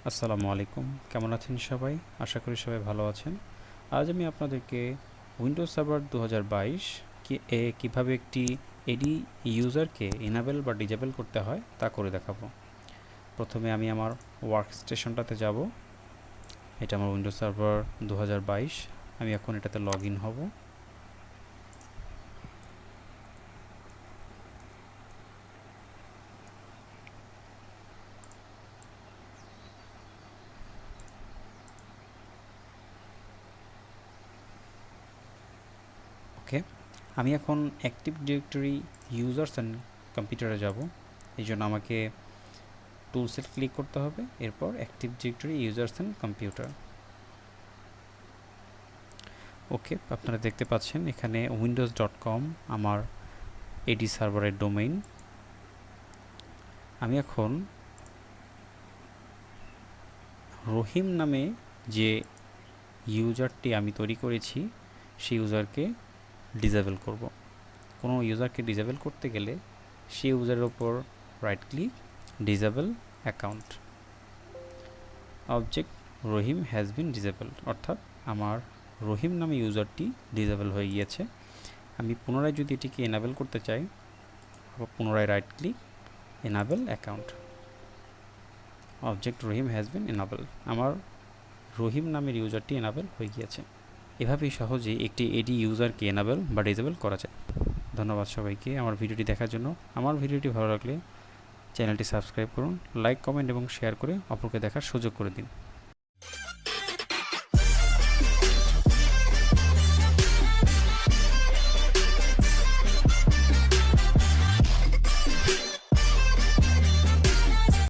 আসসালামু আলাইকুম, কেমন আছেন সবাই? আশা করি সবাই ভালো আছেন। আজ আমি আপনাদেরকে উইন্ডোজ সার্ভার 2022 কীভাবে একটি এডি ইউজারকে এনাবেল বা ডিজেবল করতে হয় তা করে দেখাবো। প্রথমে আমি আমার ওয়ার্ক স্টেশনটাতে যাব। এটা আমার উইন্ডোজ সার্ভার 2022। আমি এখন এটাতে লগ ইন হব। ওকে, আমি এখন অ্যাক্টিভ ডিরেক্টরি ইউজার্স অ্যান্ড কম্পিউটারে যাব। এই জন্য আমাকে টুলসে ক্লিক করতে হবে, এরপর active directory users and computer. Okay, আপনারা দেখতে পাচ্ছেন এখানে windows.com আমার এডি সার্ভারের ডোমেইন। আমি এখন রহিম নামে যে ইউজারটি আমি তৈরি করেছি সেই ইউজারকে ডিসেবল করব। কোনো ইউজারকে ডিসেবল করতে গেলে সেই ইউজারের ওপর right click, disable account, object Rahim has bin disable, অর্থাৎ আমার রহিম নামে ইউজারটি ডিসেবল হয়ে গিয়েছে। আমি পুনরায় যদি এটিকে এনাবেল করতে চাই, পুনরায় right click, enable account, object Rahim has been enable. আমার রহিম নামের ইউজারটি এনাবেল হয়ে গিয়েছে। এভাবেই সহজেই একটি এডি ইউজারকে এনাবেল বা ডিসেবল করা যায়। ধন্যবাদ সবাইকে আমার ভিডিওটি দেখার জন্য। আমার ভিডিওটি ভালো লাগলে চ্যানেলটি সাবস্ক্রাইব করুন, লাইক, কমেন্ট এবং শেয়ার করে অপরকে দেখার সুযোগ করে দিন।